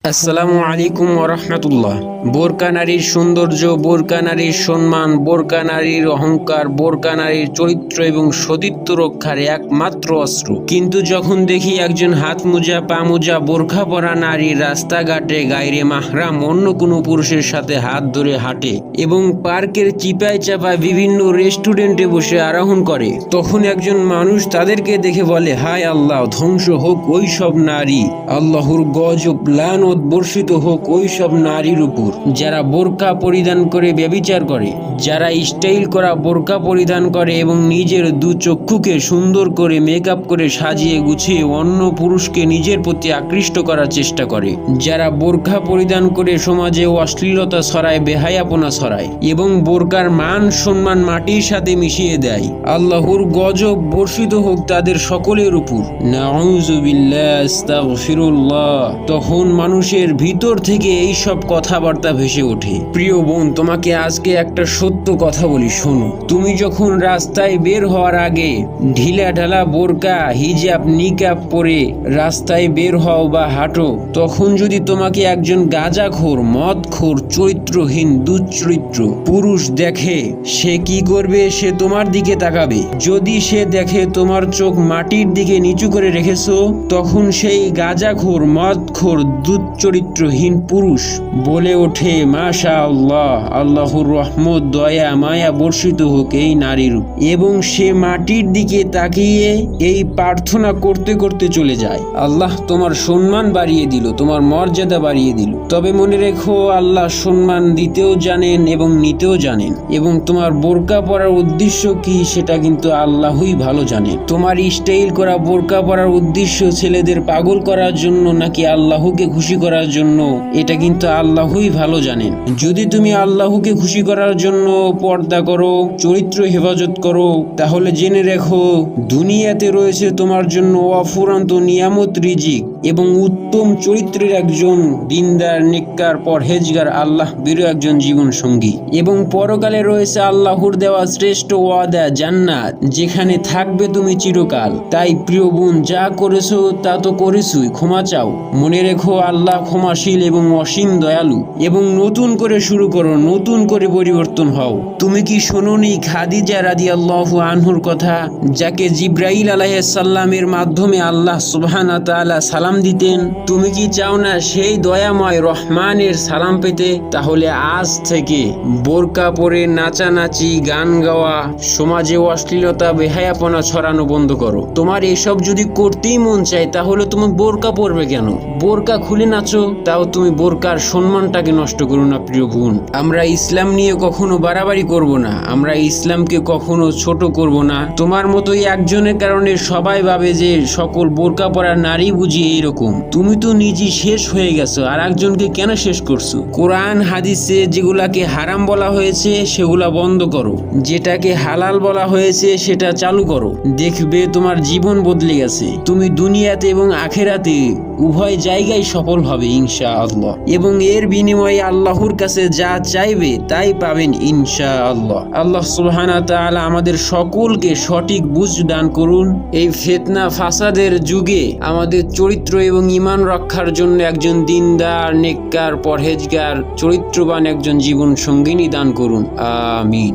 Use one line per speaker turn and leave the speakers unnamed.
আসসালামু আলাইকুম ওরহমতুল্লাহ। বোরকা নারীর সৌন্দর্য, বোরকা নারীর সম্মান, বোরকা নারীর অহংকার, বোরকা নারীর চরিত্র এবং সতীত্ব রক্ষার একমাত্র অস্ত্র। কিন্তু যখন দেখি একজন হাত মোজা পা মোজা বোরখা পরা নারী রাস্তাঘাটে গায়রে মাহরাম অন্য কোনো পুরুষের সাথে হাত ধরে হাঁটে এবং পার্কের চিপায় চাপায় বিভিন্ন রেস্টুরেন্টে বসে আরোহণ করে, তখন একজন মানুষ তাদেরকে দেখে বলে, হায় আল্লাহ, ধ্বংস হোক ওই সব নারী, আল্লাহর গজব লানত বর্ষিত হোক ওই সব নারীর উপর যারা বোরকা পরিধান করে ব্যভিচার করে, যারা স্টাইল করা বোরকা পরিধান করে এবং নিজের দু চক্ষুকে সুন্দর করে মেকআপ করে সাজিয়ে গুছিয়ে অন্য পুরুষকে নিজের প্রতি আকৃষ্ট করার চেষ্টা করে, যারা বোরকা পরিধান করে সমাজে অশ্লীলতা ছড়ায়, বেহায়াপনা ছড়ায় এবং বোরকার মান সম্মান মাটির সাথে মিশিয়ে দেয়। আল্লাহর গজব বর্ষিত হোক তাদের সকলের উপর। নাউযুবিল্লাহ, আস্তাগফিরুল্লাহ। তখন মানুষের ভিতর থেকে এই সব কথাবার্তা ভেসে ওঠে। প্রিয় বোন, তোমাকে আজকে একটা সত্য কথা বলি, শোনো। তুমি যখন রাস্তায় বের হওয়ার আগে ঢিলা ঢালা বোরকা হিজাব নিকাব পরে রাস্তায় বের হও বা হাঁটো, তখন যদি তোমাকে একজন গাঁজাখোর মদখোর চরিত্রহীন দুশ্চরিত্র পুরুষ দেখে, সে কি করবে? সে তোমার দিকে তাকাবে। যদি সে দেখে তোমার চোখ মাটির দিকে নিচু করে রেখেছো, তখন সেই গাঁজাখোর মদখোর দুশ্চরিত্রহীন পুরুষ বলে ওঠে, মাশা আল্লাহ, আল্লাহর রহমত দয়া মায়া বর্ষিত হোক এই নারীর, এবং সে মাটির দিকে তাকিয়ে এই প্রার্থনা করতে করতে চলে যায়, আল্লাহ তোমার সম্মান বাড়িয়ে দিল, তোমার মর্যাদা বাড়িয়ে দিল। তবে মনে রেখো, আল্লাহ সম্মান দিতেও জানেন এবং নিতেও জানেন, এবং তোমার বোরকা পরার উদ্দেশ্য কি সেটা কিন্তু আল্লাহই ভালো জানেন। তোমার স্টাইল করা বোরকা পরার উদ্দেশ্য ছেলেদের পাগল করার জন্য নাকি আল্লাহকে খুশি করার জন্য, এটা কিন্তু আল্লাহই ভালো জানেন। যদি তুমি আল্লাহকে খুশি করার জন্য পর্দা করো, চরিত্র হেফাজত করো, তাহলে জেনে রেখো দুনিয়াতে রয়েছে তোমার জন্য অফুরন্ত নিয়ামত, রিজিক এবং উত্তম চরিত্রের একজন দিনদার নেককার পরহেজগার আল্লাহ বিরু একজন জীবন সঙ্গী, এবং পরকালে রয়েছে আল্লাহর দেওয়া শ্রেষ্ঠ ওয়াদা জান্নাত, যেখানে থাকবে তুমি চিরকাল। তাই প্রিয় বোন, যা করেছো তা তো করেছই, ক্ষমা চাও। মনে রেখো, আল্লাহ ক্ষমাশীল এবং অসীম দয়ালু। এবং নতুন করে শুরু করো, নতুন করে পরিবর্তন হও। তুমি কি শোনোনি খাদিজা রাদিয়াল্লাহু আনহুর কথা, যাকে জিব্রাইল আলাইহিস সালামের মাধ্যমে আল্লাহ সুবহানাহু ওয়া তাআলা সালাম দিতেন? তুমি কি চাও না সেই দয়াময় রহমানের সালাম পেতে? তাহলে আজ থেকে বোরকা পরে নাচানাচি, গান গাওয়া, সমাজে অশ্লীলতা বেহায়াপনা ছড়ানো বন্ধ করো। তোমার এসব যদি করতেই মন চায়, তাহলে তুমি বোরকা পরবে কেন? বোরকা খুলে নাচো, তাও তুমি বোরকার সম্মানটাকে নষ্ট করো না। প্রিয় বোন, আমরা ইসলাম নিয়ে কখনো বাড়াবাড়ি করব না, আমরা ইসলামকে কখনো ছোট করব না। তোমার মতোই একজনের কারণে সবাই ভাবে যে সকল বোরকা পরা নারী বুঝি এইরকম। তুমি তো নিজে শেষ হয়ে গেছো, আর একজনকে কেন শেষ করছো? কোরআন হাদিসে যেগুলাকে হারাম বলা হয়েছে সেগুলা বন্ধ করো, যেটাকে হালাল বলা হয়েছে সেটা চালু করো। দেখবে তোমার জীবন বদলে গেছে। তুমি দুনিয়াতে এবং আখেরাতে উভয় জায়গায় সফল হবে ইনশাআল্লাহ, এবং এর বিনিময়ে আল্লাহর কাছে যা চাইবে তাই পাবেন ইনশাআল্লাহ। আল্লাহ সুবহানাহু ওয়া তাআলা আমাদের সকলকে সঠিক বুঝ দান করুন। এই ফিতনা ফাসাদের যুগে আমাদের চরিত্র এবং ঈমান রক্ষার জন্য একজন দিনদার নেককার পরহেজগার চরিত্রবান একজন জীবন সঙ্গিনী দান করুন। আমিন।